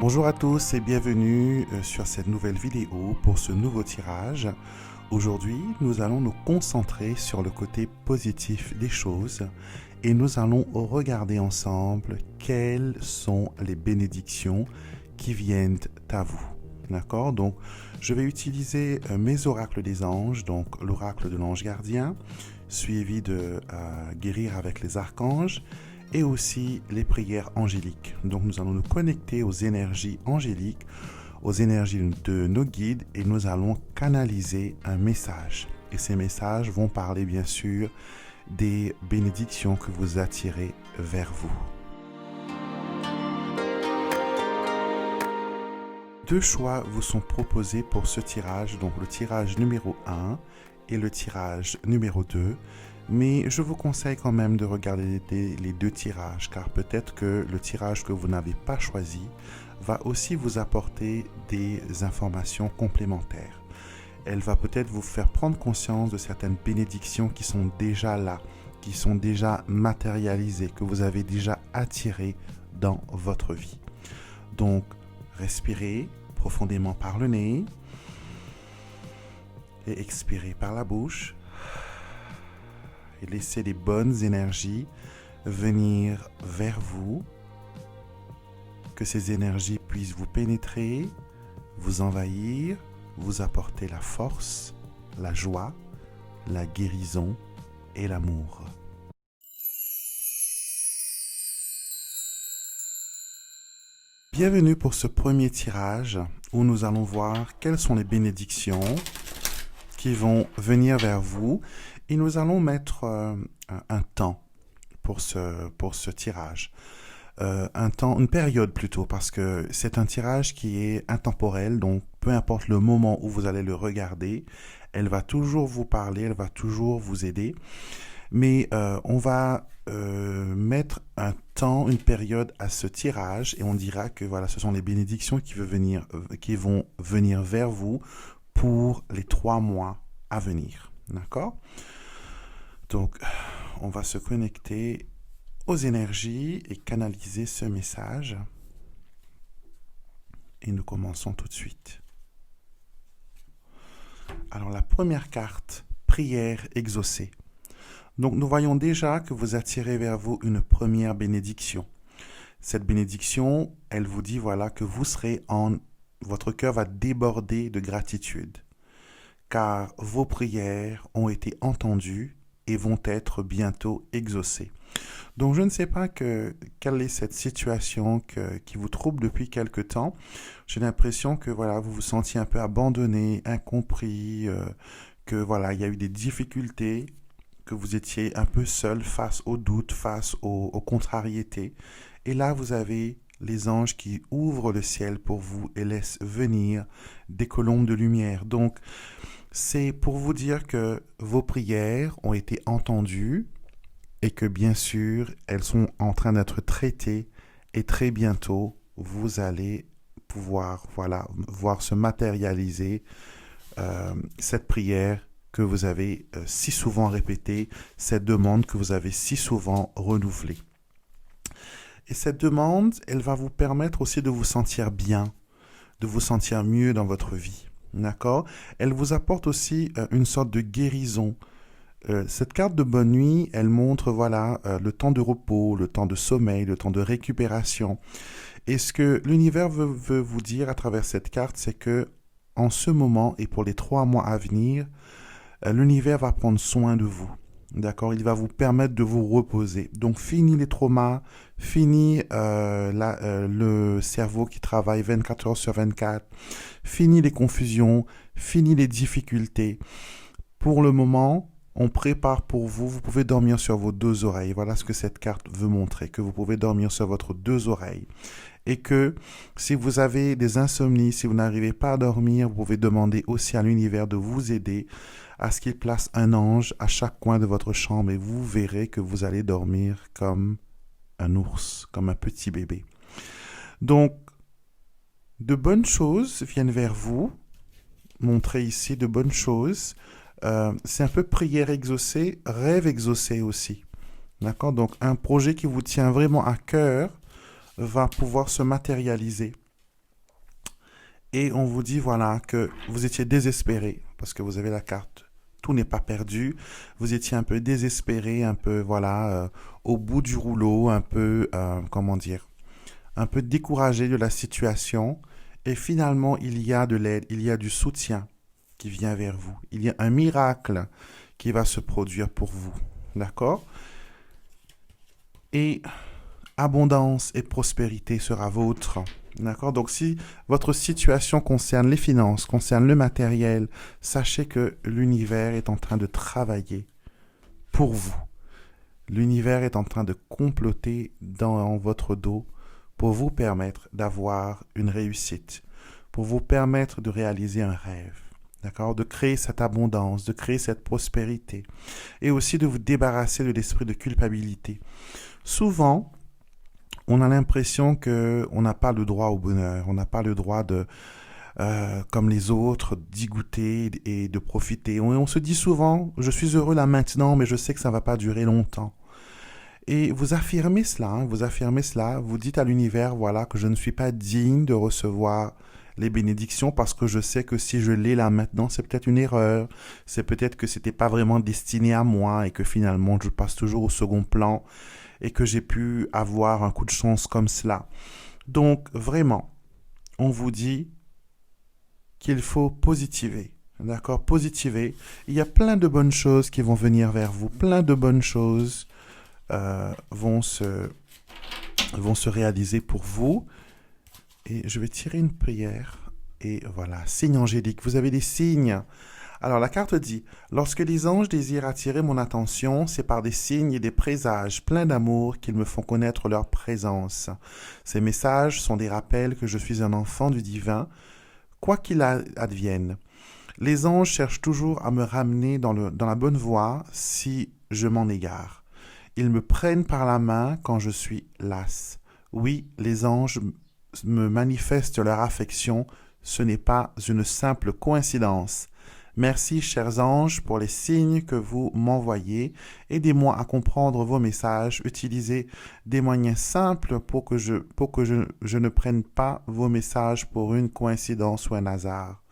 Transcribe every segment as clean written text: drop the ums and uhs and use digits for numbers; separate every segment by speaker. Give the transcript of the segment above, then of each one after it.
Speaker 1: Bonjour à tous et bienvenue sur cette nouvelle vidéo pour ce nouveau tirage. Aujourd'hui, nous allons nous concentrer sur le côté positif des choses et nous allons regarder ensemble quelles sont les bénédictions qui viennent à vous. D'accord? Donc, je vais utiliser mes oracles des anges, donc l'oracle de l'ange gardien, suivi de guérir avec les archanges, et aussi les prières angéliques. Donc nous allons nous connecter aux énergies angéliques, aux énergies de nos guides et nous allons canaliser un message. Et ces messages vont parler bien sûr des bénédictions que vous attirez vers vous. Deux choix vous sont proposés pour ce tirage, donc le tirage numéro 1 et le tirage numéro 2. Mais je vous conseille quand même de regarder les deux tirages, car peut-être que le tirage que vous n'avez pas choisi va aussi vous apporter des informations complémentaires. Elle va peut-être vous faire prendre conscience de certaines bénédictions qui sont déjà là, qui sont déjà matérialisées, que vous avez déjà attirées dans votre vie. Donc, respirez profondément par le nez et expirez par la bouche. Et laissez les bonnes énergies venir vers vous, que ces énergies puissent vous pénétrer, vous envahir, vous apporter la force, la joie, la guérison et l'amour. Bienvenue pour ce premier tirage où nous allons voir quelles sont les bénédictions qui vont venir vers vous. Et nous allons mettre un temps pour ce tirage. Une période plutôt, parce que c'est un tirage qui est intemporel, donc peu importe le moment où vous allez le regarder, elle va toujours vous parler, elle va toujours vous aider. Mais on va mettre un temps, une période à ce tirage, et on dira que voilà, ce sont les bénédictions qui vont venir vers vous pour les 3 mois à venir. D'accord ? Donc, on va se connecter aux énergies et canaliser ce message. Et nous commençons tout de suite. Alors, la première carte, prière exaucée. Donc, nous voyons déjà que vous attirez vers vous une première bénédiction. Cette bénédiction, elle vous dit, voilà, que votre cœur va déborder de gratitude, car vos prières ont été entendues et vont être bientôt exaucés. Donc, je ne sais pas quelle est cette situation qui vous trouble depuis quelque temps. J'ai l'impression que voilà, vous vous sentiez un peu abandonné, incompris, que voilà, il y a eu des difficultés, que vous étiez un peu seul face aux doutes, face aux contrariétés. Et là, vous avez les anges qui ouvrent le ciel pour vous et laissent venir des colombes de lumière. Donc, c'est pour vous dire que vos prières ont été entendues et que bien sûr, elles sont en train d'être traitées et très bientôt, vous allez pouvoir voir se matérialiser cette prière que vous avez si souvent répétée, cette demande que vous avez si souvent renouvelée. Et cette demande, elle va vous permettre aussi de vous sentir bien, de vous sentir mieux dans votre vie. D'accord? Elle vous apporte aussi une sorte de guérison. Cette carte de bonne nuit, elle montre le temps de repos, le temps de sommeil, le temps de récupération. Et ce que l'univers veut vous dire à travers cette carte, c'est que en ce moment et pour les 3 mois à venir, l'univers va prendre soin de vous. D'accord? Il va vous permettre de vous reposer. Donc, fini les traumas, fini le cerveau qui travaille 24 heures sur 24, fini les confusions, fini les difficultés. Pour le moment, on prépare pour vous. Vous pouvez dormir sur vos 2 oreilles. Voilà ce que cette carte veut montrer, que vous pouvez dormir sur votre 2 oreilles. Et que si vous avez des insomnies, si vous n'arrivez pas à dormir, vous pouvez demander aussi à l'univers de vous aider à ce qu'il place un ange à chaque coin de votre chambre et vous verrez que vous allez dormir comme un ours, comme un petit bébé. Donc, de bonnes choses viennent vers vous, montrez ici de bonnes choses. C'est un peu prière exaucée, rêve exaucé aussi. D'accord? Donc, un projet qui vous tient vraiment à cœur va pouvoir se matérialiser. Et on vous dit, voilà, que vous étiez désespéré, parce que vous avez la carte. Tout n'est pas perdu. Vous étiez un peu désespéré, un peu, voilà, au bout du rouleau, un peu, comment dire, un peu découragé de la situation. Et finalement, il y a de l'aide, il y a du soutien qui vient vers vous. Il y a un miracle qui va se produire pour vous. D'accord? Et abondance et prospérité sera vôtre. D'accord? Donc si votre situation concerne les finances, concerne le matériel, sachez que l'univers est en train de travailler pour vous. L'univers est en train de comploter dans votre dos pour vous permettre d'avoir une réussite, pour vous permettre de réaliser un rêve. D'accord? De créer cette abondance, de créer cette prospérité et aussi de vous débarrasser de l'esprit de culpabilité. Souvent, on a l'impression qu'on n'a pas le droit au bonheur, on n'a pas le droit de, comme les autres, d'y goûter et de profiter. On se dit souvent, je suis heureux là maintenant, mais je sais que ça ne va pas durer longtemps. Et vous affirmez cela, vous affirmez cela, vous dites à l'univers, voilà, que je ne suis pas digne de recevoir les bénédictions parce que je sais que si je l'ai là maintenant, c'est peut-être une erreur, c'est peut-être que c'était pas vraiment destiné à moi et que finalement je passe toujours au second plan et que j'ai pu avoir un coup de chance comme cela. Donc vraiment, on vous dit qu'il faut positiver. D'accord? Positiver. Il y a plein de bonnes choses qui vont venir vers vous, plein de bonnes choses vont se réaliser pour vous. Et je vais tirer une prière. Et voilà, signe angélique. Vous avez des signes. Alors la carte dit, lorsque les anges désirent attirer mon attention, c'est par des signes et des présages pleins d'amour qu'ils me font connaître leur présence. Ces messages sont des rappels que je suis un enfant du divin, quoi qu'il advienne. Les anges cherchent toujours à me ramener dans la bonne voie si je m'en égare. Ils me prennent par la main quand je suis las. Oui, les anges me manifestent leur affection, ce n'est pas une simple coïncidence. Merci, chers anges, pour les signes que vous m'envoyez. Aidez-moi à comprendre vos messages. Utilisez des moyens simples pour que je ne prenne pas vos messages pour une coïncidence ou un hasard.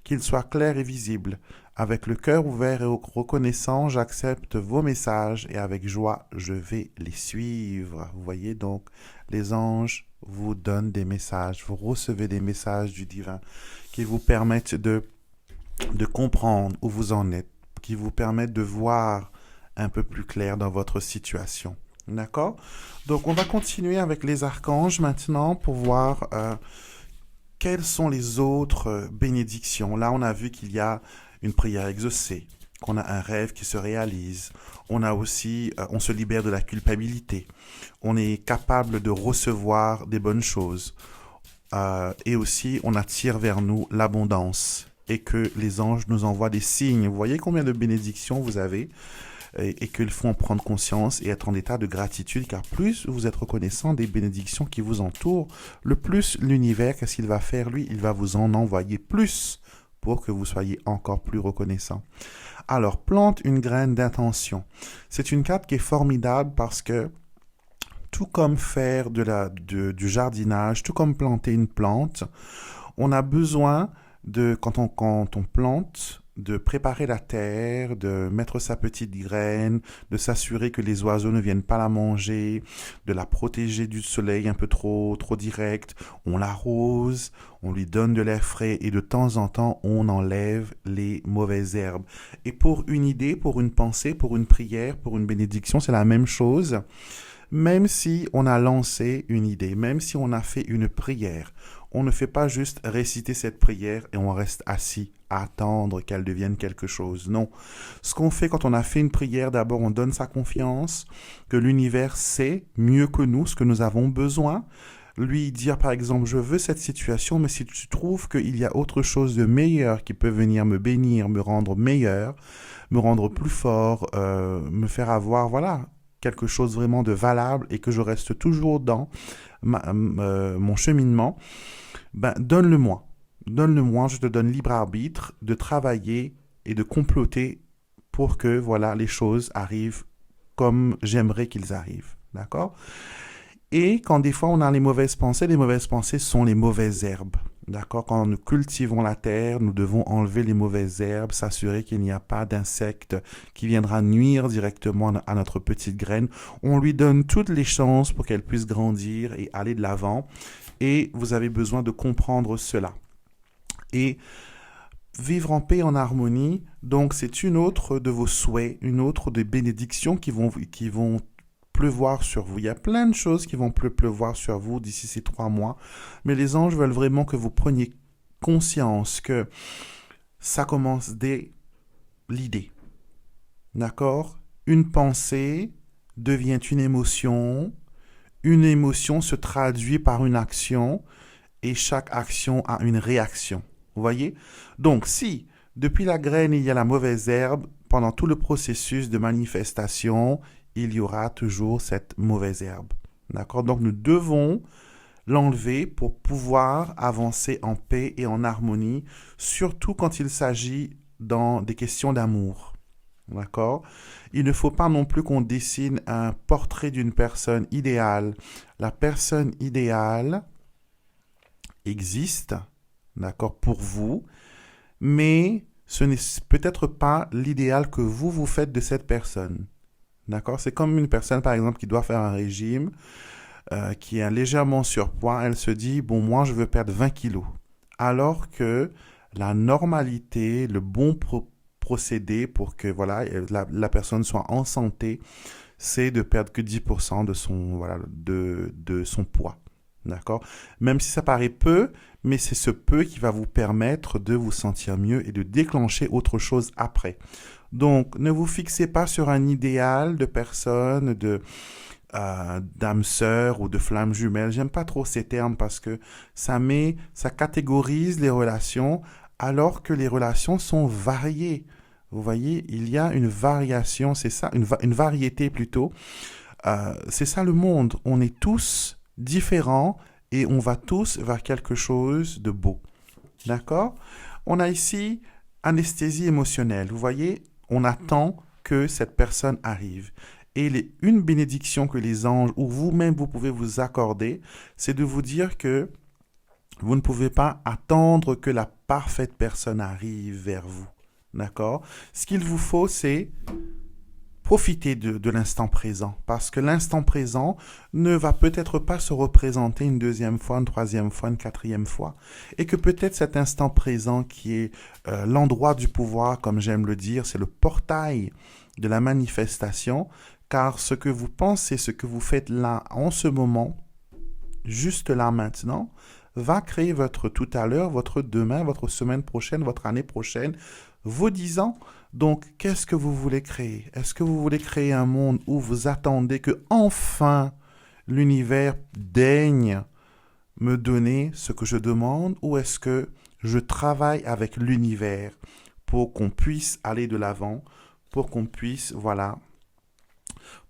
Speaker 1: Qu'ils soient clairs et visibles. Avec le cœur ouvert et reconnaissant, j'accepte vos messages et avec joie, je vais les suivre. Vous voyez donc, les anges vous donnent des messages. Vous recevez des messages du divin qui vous permettent de comprendre où vous en êtes, qui vous permettent de voir un peu plus clair dans votre situation. D'accord? Donc, on va continuer avec les archanges maintenant pour voir quelles sont les autres bénédictions. Là, on a vu qu'il y a une prière exaucée, qu'on a un rêve qui se réalise. On a aussi, on se libère de la culpabilité. On est capable de recevoir des bonnes choses. Et aussi, on attire vers nous l'abondance et que les anges nous envoient des signes. Vous voyez combien de bénédictions vous avez et qu'il faut en prendre conscience et être en état de gratitude, car plus vous êtes reconnaissant des bénédictions qui vous entourent, le plus l'univers, qu'est-ce qu'il va faire? Lui, il va vous en envoyer plus pour que vous soyez encore plus reconnaissant. Alors, plante une graine d'intention. C'est une carte qui est formidable parce que tout comme faire du jardinage, tout comme planter une plante, on a besoin de, quand on plante, de préparer la terre, de mettre sa petite graine, de s'assurer que les oiseaux ne viennent pas la manger, de la protéger du soleil un peu trop direct. On l'arrose, on lui donne de l'air frais et de temps en temps, on enlève les mauvaises herbes. Et pour une idée, pour une pensée, pour une prière, pour une bénédiction, c'est la même chose. Même si on a lancé une idée, même si on a fait une prière, on ne fait pas juste réciter cette prière et on reste assis à attendre qu'elle devienne quelque chose. Non. Ce qu'on fait quand on a fait une prière, d'abord on donne sa confiance, que l'univers sait mieux que nous ce que nous avons besoin. Lui dire par exemple, je veux cette situation, mais si tu trouves qu'il y a autre chose de meilleur qui peut venir me bénir, me rendre meilleur, me rendre plus fort, me faire avoir, voilà, quelque chose vraiment de valable et que je reste toujours dans mon cheminement, ben donne-le-moi. Donne-le-moi, je te donne libre arbitre de travailler et de comploter pour que voilà les choses arrivent comme j'aimerais qu'ils arrivent. D'accord? Et quand des fois on a les mauvaises pensées sont les mauvaises herbes. D'accord? Quand nous cultivons la terre, nous devons enlever les mauvaises herbes, s'assurer qu'il n'y a pas d'insectes qui viendra nuire directement à notre petite graine. On lui donne toutes les chances pour qu'elle puisse grandir et aller de l'avant. Et vous avez besoin de comprendre cela. Et vivre en paix, en harmonie, donc c'est une autre de vos souhaits, une autre des bénédictions qui vont pleuvoir sur vous. Il y a plein de choses qui vont pleuvoir sur vous d'ici ces 3 mois, mais les anges veulent vraiment que vous preniez conscience que ça commence dès l'idée. D'accord? Une pensée devient une émotion se traduit par une action, et chaque action a une réaction. Vous voyez? Donc, si depuis la graine, il y a la mauvaise herbe, pendant tout le processus de manifestation, il y aura toujours cette mauvaise herbe. D'accord? Donc, nous devons l'enlever pour pouvoir avancer en paix et en harmonie, surtout quand il s'agit dans des questions d'amour. D'accord? Il ne faut pas non plus qu'on dessine un portrait d'une personne idéale. La personne idéale existe, d'accord, pour vous, mais ce n'est peut-être pas l'idéal que vous faites de cette personne. D'accord? C'est comme une personne, par exemple, qui doit faire un régime, qui est légèrement surpoids. Elle se dit, bon, moi, je veux perdre 20 kilos. Alors que la normalité, le bon procédé pour que voilà, la personne soit en santé, c'est de perdre que 10% de son poids. D'accord? Même si ça paraît peu, mais c'est ce peu qui va vous permettre de vous sentir mieux et de déclencher autre chose après. Donc, ne vous fixez pas sur un idéal de personne, d'âme sœur ou de flamme jumelle. J'aime pas trop ces termes parce que ça catégorise les relations alors que les relations sont variées. Vous voyez, il y a une variation, c'est ça, une variété plutôt. C'est ça le monde. On est tous différents et on va tous vers quelque chose de beau. D'accord? On a ici anesthésie émotionnelle. Vous voyez, on attend que cette personne arrive. Et une bénédiction que les anges ou vous-même vous pouvez vous accorder, c'est de vous dire que vous ne pouvez pas attendre que la parfaite personne arrive vers vous. D'accord? Ce qu'il vous faut, c'est profiter de l'instant présent, parce que l'instant présent ne va peut-être pas se représenter une deuxième fois, une troisième fois, une quatrième fois, et que peut-être cet instant présent qui est l'endroit du pouvoir, comme j'aime le dire, c'est le portail de la manifestation, car ce que vous pensez, ce que vous faites là, en ce moment, juste là maintenant, va créer votre tout à l'heure, votre demain, votre semaine prochaine, votre année prochaine, vos 10 ans. Donc, qu'est-ce que vous voulez créer? Est-ce que vous voulez créer un monde où vous attendez que enfin l'univers daigne me donner ce que je demande, ou est-ce que je travaille avec l'univers pour qu'on puisse aller de l'avant, pour qu'on puisse,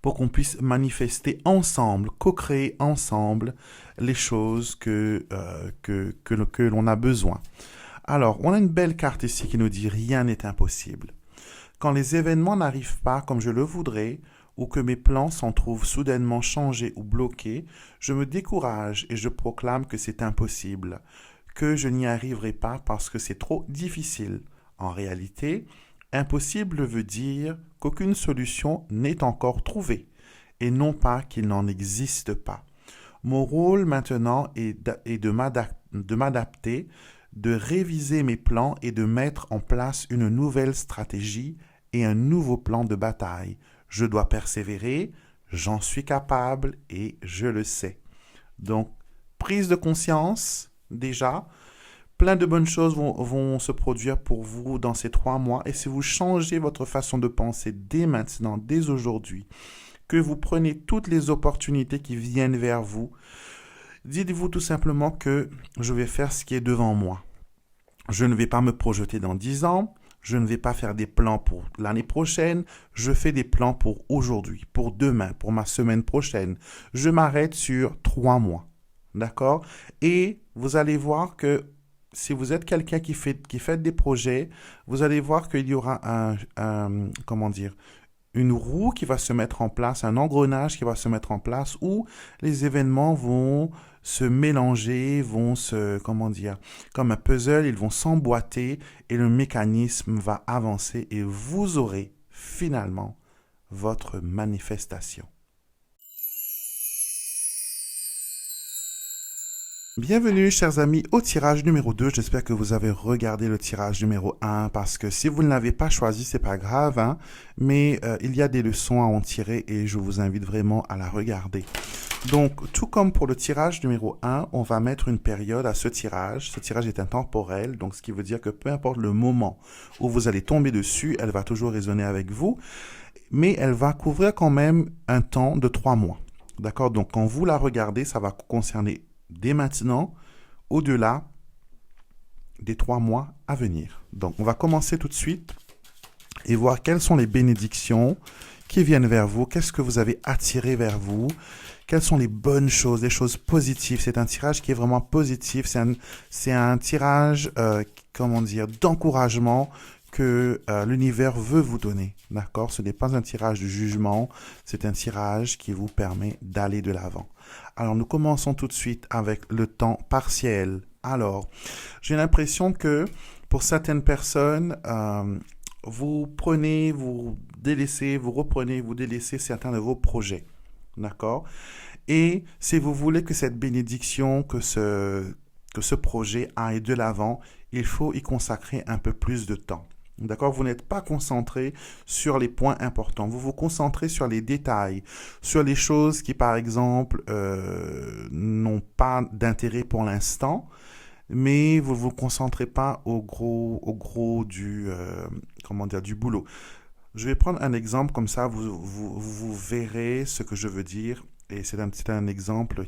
Speaker 1: pour qu'on puisse manifester ensemble, co-créer ensemble les choses que l'on a besoin. Alors, on a une belle carte ici qui nous dit « Rien n'est impossible ». Quand les événements n'arrivent pas comme je le voudrais, ou que mes plans s'en trouvent soudainement changés ou bloqués, je me décourage et je proclame que c'est impossible, que je n'y arriverai pas parce que c'est trop difficile. En réalité, impossible veut dire qu'aucune solution n'est encore trouvée, et non pas qu'il n'en existe pas. Mon rôle maintenant est de m'adapter, de réviser mes plans et de mettre en place une nouvelle stratégie et un nouveau plan de bataille. Je dois persévérer, j'en suis capable et je le sais. Donc, prise de conscience, déjà, plein de bonnes choses vont se produire pour vous dans ces 3 mois. Et si vous changez votre façon de penser dès maintenant, dès aujourd'hui, que vous prenez toutes les opportunités qui viennent vers vous, dites-vous tout simplement que je vais faire ce qui est devant moi. Je ne vais pas me projeter dans 10 ans. Je ne vais pas faire des plans pour l'année prochaine. Je fais des plans pour aujourd'hui, pour demain, pour ma semaine prochaine. Je m'arrête sur 3 mois. D'accord? Et vous allez voir que si vous êtes quelqu'un qui fait des projets, vous allez voir qu'il y aura une roue qui va se mettre en place, un engrenage qui va se mettre en place où les événements vont se mélanger, vont se, comment dire, comme un puzzle, ils vont s'emboîter et le mécanisme va avancer et vous aurez finalement votre manifestation. Bienvenue chers amis au tirage numéro 2. J'espère que vous avez regardé le tirage numéro 1 parce que si vous ne l'avez pas choisi, c'est pas grave, hein, mais il y a des leçons à en tirer et je vous invite vraiment à la regarder. Donc, tout comme pour le tirage numéro 1, on va mettre une période à ce tirage. Ce tirage est intemporel, donc ce qui veut dire que peu importe le moment où vous allez tomber dessus, elle va toujours résonner avec vous, mais elle va couvrir quand même un temps de 3 mois. D'accord? Donc, quand vous la regardez, ça va concerner dès maintenant, au-delà des 3 mois à venir. Donc, on va commencer tout de suite et voir quelles sont les bénédictions qui viennent vers vous, qu'est-ce que vous avez attiré vers vous, quelles sont les bonnes choses, les choses positives. C'est un tirage qui est vraiment positif, c'est un tirage, comment dire, d'encouragement que l'univers veut vous donner, d'accord? Ce n'est pas un tirage de jugement, c'est un tirage qui vous permet d'aller de l'avant. Alors, nous commençons tout de suite avec le temps partiel. Alors, j'ai l'impression que pour certaines personnes, vous prenez, vous délaissez, vous reprenez, vous délaissez certains de vos projets, d'accord? Et si vous voulez que cette bénédiction, que ce projet aille de l'avant, il faut y consacrer un peu plus de temps. D'accord? Vous n'êtes pas concentré sur les points importants. Vous vous concentrez sur les détails, sur les choses qui, par exemple, n'ont pas d'intérêt pour l'instant, mais vous ne vous concentrez pas au gros du, comment dire, du boulot. Je vais prendre un exemple comme ça, vous verrez ce que je veux dire. Et c'est un exemple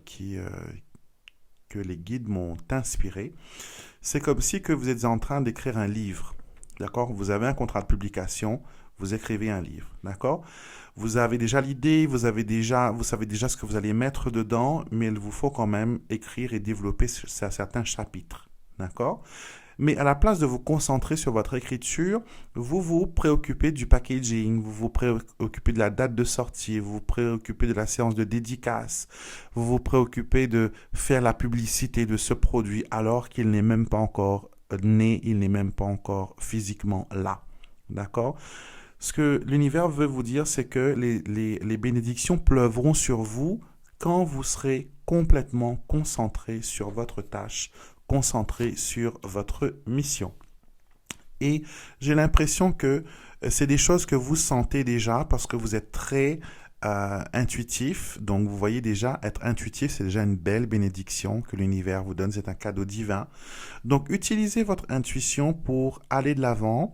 Speaker 1: que les guides m'ont inspiré. C'est comme si que vous êtes en train d'écrire un livre. D'accord? Vous avez un contrat de publication, vous écrivez un livre. D'accord? Vous avez déjà l'idée, vous savez déjà ce que vous allez mettre dedans, mais il vous faut quand même écrire et développer certains chapitres. D'accord? Mais à la place de vous concentrer sur votre écriture, vous vous préoccupez du packaging, vous vous préoccupez de la date de sortie, vous vous préoccupez de la séance de dédicace, vous vous préoccupez de faire la publicité de ce produit alors qu'il n'est même pas encore né, il n'est même pas encore physiquement là. D'accord? Ce que l'univers veut vous dire, c'est que les bénédictions pleuvront sur vous quand vous serez complètement concentré sur votre tâche, concentré sur votre mission. Et j'ai l'impression que c'est des choses que vous sentez déjà parce que vous êtes très intuitif. Donc, vous voyez déjà, être intuitif, c'est déjà une belle bénédiction que l'univers vous donne. C'est un cadeau divin. Donc, utilisez votre intuition pour aller de l'avant.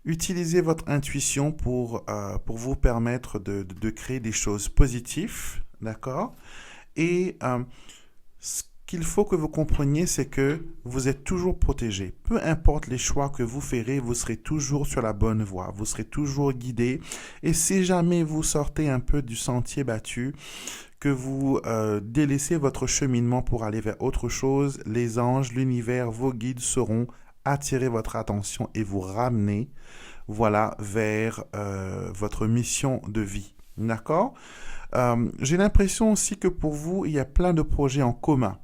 Speaker 1: Utilisez votre intuition pour vous permettre de créer des choses positives. D'accord? Et ce qu'il faut que vous compreniez, c'est que vous êtes toujours protégé. Peu importe les choix que vous ferez, vous serez toujours sur la bonne voie. Vous serez toujours guidé. Et si jamais vous sortez un peu du sentier battu, que vous délaissez votre cheminement pour aller vers autre chose, les anges, l'univers, vos guides sauront attirer votre attention et vous ramener, voilà, vers votre mission de vie. D'accord? J'ai l'impression aussi que pour vous, il y a plein de projets en commun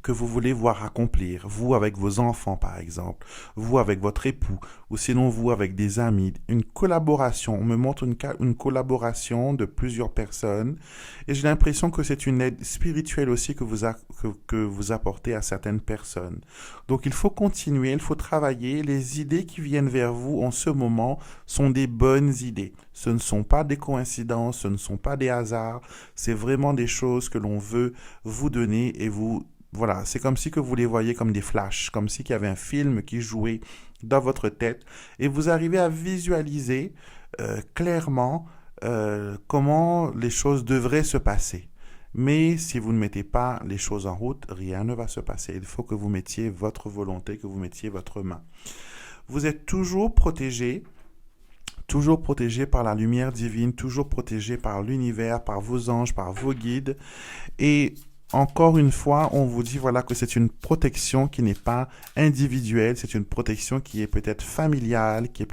Speaker 1: que vous voulez voir accomplir, vous avec vos enfants par exemple, vous avec votre époux, ou sinon vous avec des amis, une collaboration, on me montre une collaboration de plusieurs personnes, et j'ai l'impression que c'est une aide spirituelle aussi que vous apportez à certaines personnes. Donc il faut continuer, il faut travailler, les idées qui viennent vers vous en ce moment sont des bonnes idées. Ce ne sont pas des coïncidences, ce ne sont pas des hasards, c'est vraiment des choses que l'on veut vous donner et vous. Voilà, c'est comme si que vous les voyez comme des flashs, comme si qu'il y avait un film qui jouait dans votre tête et vous arrivez à visualiser clairement comment les choses devraient se passer. Mais si vous ne mettez pas les choses en route, rien ne va se passer. Il faut que vous mettiez votre volonté, que vous mettiez votre main. Vous êtes toujours protégé par la lumière divine, toujours protégé par l'univers, par vos anges, par vos guides. Et encore une fois, on vous dit voilà que c'est une protection qui n'est pas individuelle, c'est une protection qui est peut-être familiale, qui est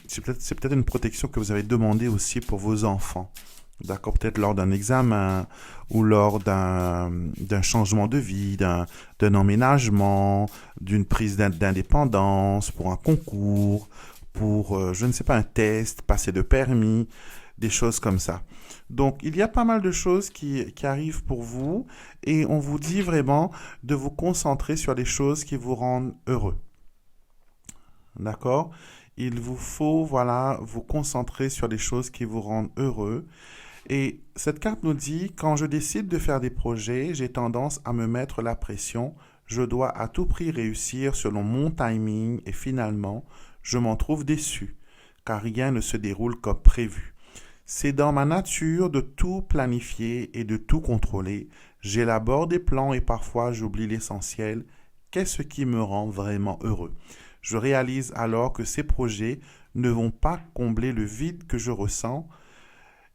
Speaker 1: c'est peut-être une protection que vous avez demandée aussi pour vos enfants. D'accord, peut-être lors d'un examen ou lors d'un changement de vie, d'un emménagement, d'une prise d'indépendance, pour un concours, pour, je ne sais pas, un test, passer de permis, des choses comme ça. Donc, il y a pas mal de choses qui arrivent pour vous et on vous dit vraiment de vous concentrer sur les choses qui vous rendent heureux. D'accord? Il vous faut, voilà, vous concentrer sur les choses qui vous rendent heureux. Et cette carte nous dit, quand je décide de faire des projets, j'ai tendance à me mettre la pression. Je dois à tout prix réussir selon mon timing et finalement, je m'en trouve déçu, car rien ne se déroule comme prévu. C'est dans ma nature de tout planifier et de tout contrôler. J'élabore des plans et parfois j'oublie l'essentiel. Qu'est-ce qui me rend vraiment heureux? Je réalise alors que ces projets ne vont pas combler le vide que je ressens,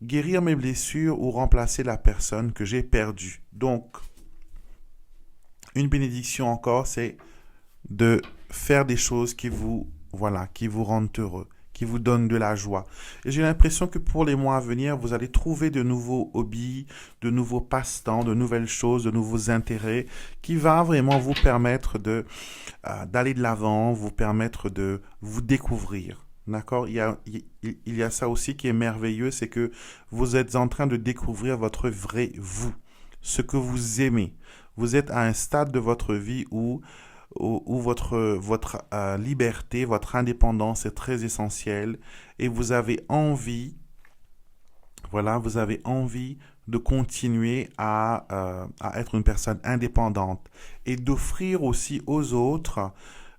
Speaker 1: guérir mes blessures ou remplacer la personne que j'ai perdue. Donc, une bénédiction encore, c'est de faire des choses qui vous, voilà, qui vous rendent heureux, qui vous donnent de la joie. Et j'ai l'impression que pour les mois à venir, vous allez trouver de nouveaux hobbies, de nouveaux passe-temps, de nouvelles choses, de nouveaux intérêts qui va vraiment vous permettre d'aller de l'avant, vous permettre de vous découvrir. D'accord? Il y a ça aussi qui est merveilleux, c'est que vous êtes en train de découvrir votre vrai vous, ce que vous aimez. Vous êtes à un stade de votre vie où votre liberté, votre indépendance est très essentielle et vous avez envie, voilà, vous avez envie de continuer à être une personne indépendante et d'offrir aussi aux autres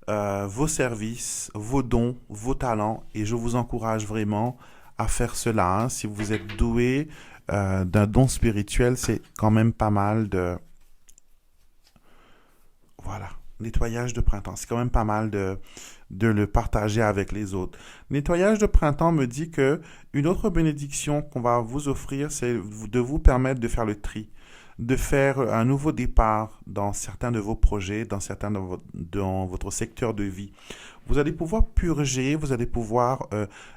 Speaker 1: vos services, vos dons, vos talents. Et je vous encourage vraiment à faire cela. Hein. Si vous êtes doué d'un don spirituel, c'est quand même pas mal de... Voilà, nettoyage de printemps. C'est quand même pas mal de le partager avec les autres. Nettoyage de printemps me dit que une autre bénédiction qu'on va vous offrir, c'est de vous permettre de faire le tri, de faire un nouveau départ dans certains de vos projets, dans votre secteur de vie. Vous allez pouvoir purger, vous allez pouvoir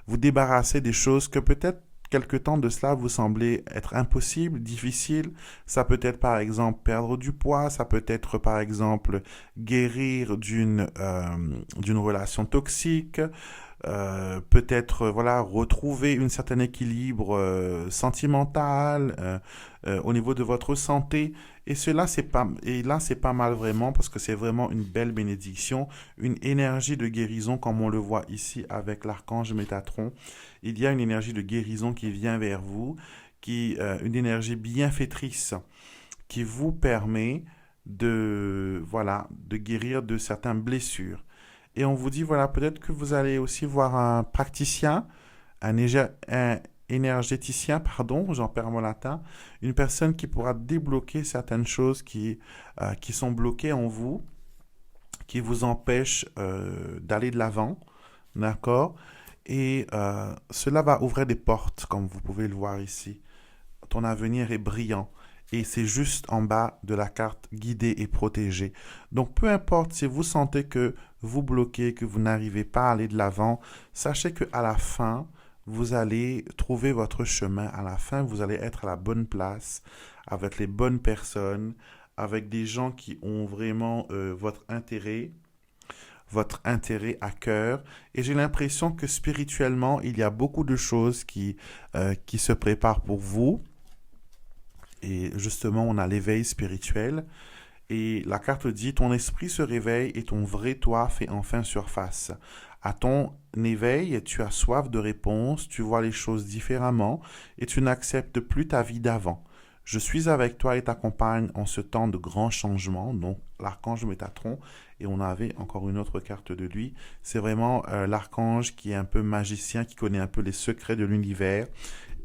Speaker 1: vous débarrasser des choses que peut-être quelque temps de cela vous semblait être impossible, difficile. Ça peut être par exemple perdre du poids, ça peut être par exemple guérir d'une relation toxique, peut-être voilà retrouver un certain équilibre sentimental au niveau de votre santé. Et là c'est pas mal vraiment parce que c'est vraiment une belle bénédiction, une énergie de guérison comme on le voit ici avec l'archange Métatron. Il y a une énergie de guérison qui vient vers vous, une énergie bienfaitrice qui vous permet de guérir de certaines blessures. Et on vous dit, voilà, peut-être que vous allez aussi voir un praticien, un énergéticien, pardon, j'en perds mon latin, une personne qui pourra débloquer certaines choses qui sont bloquées en vous, qui vous empêchent d'aller de l'avant, d'accord? Et cela va ouvrir des portes, comme vous pouvez le voir ici. Ton avenir est brillant. Et c'est juste en bas de la carte guidée et protégée. Donc, peu importe si vous sentez que vous bloquez, que vous n'arrivez pas à aller de l'avant, sachez qu'à la fin, vous allez trouver votre chemin. À la fin, vous allez être à la bonne place, avec les bonnes personnes, avec des gens qui ont vraiment votre intérêt à cœur. Et j'ai l'impression que spirituellement, il y a beaucoup de choses qui se préparent pour vous. Et justement, on a l'éveil spirituel. Et la carte dit, ton esprit se réveille et ton vrai toi fait enfin surface. À ton éveil, tu as soif de réponses, tu vois les choses différemment et tu n'acceptes plus ta vie d'avant. Je suis avec toi et t'accompagne en ce temps de grands changements. Donc, l'archange Métatron, et on avait encore une autre carte de lui. C'est vraiment l'archange qui est un peu magicien, qui connaît un peu les secrets de l'univers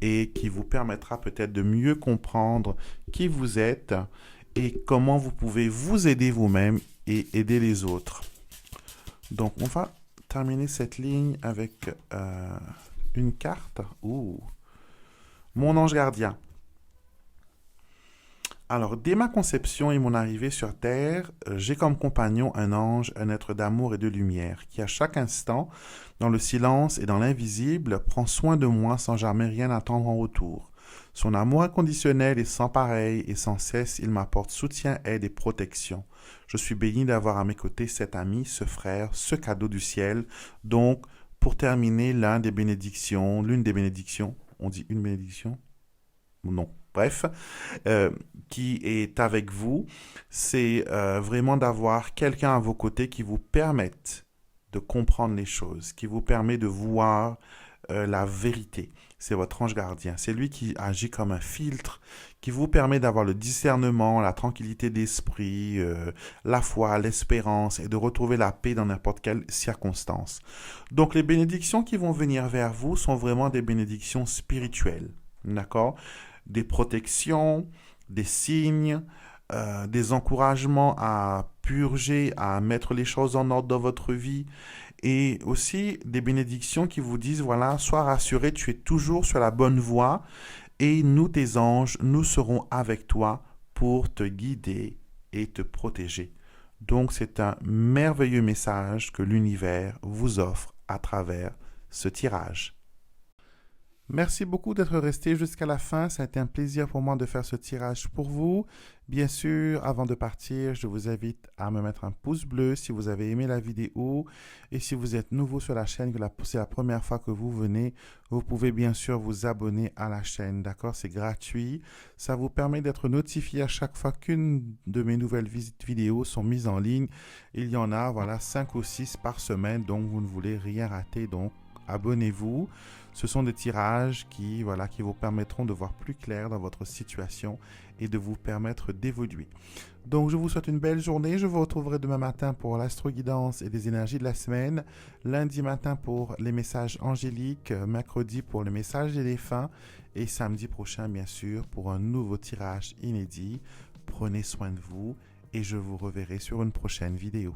Speaker 1: et qui vous permettra peut-être de mieux comprendre qui vous êtes et comment vous pouvez vous aider vous-même et aider les autres. Donc, on va terminer cette ligne avec une carte. Ouh. Mon ange gardien. Alors, dès ma conception et mon arrivée sur Terre, j'ai comme compagnon un ange, un être d'amour et de lumière, qui à chaque instant, dans le silence et dans l'invisible, prend soin de moi sans jamais rien attendre en retour. Son amour inconditionnel est sans pareil et sans cesse il m'apporte soutien, aide et protection. Je suis béni d'avoir à mes côtés cet ami, ce frère, ce cadeau du ciel. Donc, pour terminer, l'une des bénédictions, on dit une bénédiction? Non, bref, qui est avec vous, c'est vraiment d'avoir quelqu'un à vos côtés qui vous permette de comprendre les choses, qui vous permet de voir la vérité. C'est votre ange gardien. C'est lui qui agit comme un filtre, qui vous permet d'avoir le discernement, la tranquillité d'esprit, la foi, l'espérance et de retrouver la paix dans n'importe quelle circonstance. Donc les bénédictions qui vont venir vers vous sont vraiment des bénédictions spirituelles. D'accord? Des protections, des signes, des encouragements à purger, à mettre les choses en ordre dans votre vie et aussi des bénédictions qui vous disent, voilà, sois rassuré, tu es toujours sur la bonne voie et nous, tes anges, nous serons avec toi pour te guider et te protéger. Donc, c'est un merveilleux message que l'univers vous offre à travers ce tirage. Merci beaucoup d'être resté jusqu'à la fin. Ça a été un plaisir pour moi de faire ce tirage pour vous. Bien sûr, avant de partir, je vous invite à me mettre un pouce bleu si vous avez aimé la vidéo. Et si vous êtes nouveau sur la chaîne, que c'est la première fois que vous venez, vous pouvez bien sûr vous abonner à la chaîne. D'accord? C'est gratuit. Ça vous permet d'être notifié à chaque fois qu'une de mes nouvelles vidéos sont mises en ligne. Il y en a, voilà, 5 ou 6 par semaine. Donc, vous ne voulez rien rater. Donc, abonnez-vous. Ce sont des tirages qui vous permettront de voir plus clair dans votre situation et de vous permettre d'évoluer. Donc, je vous souhaite une belle journée. Je vous retrouverai demain matin pour l'astro-guidance et les énergies de la semaine. Lundi matin pour les messages angéliques. Mercredi pour le message des défunts. Et samedi prochain, bien sûr, pour un nouveau tirage inédit. Prenez soin de vous et je vous reverrai sur une prochaine vidéo.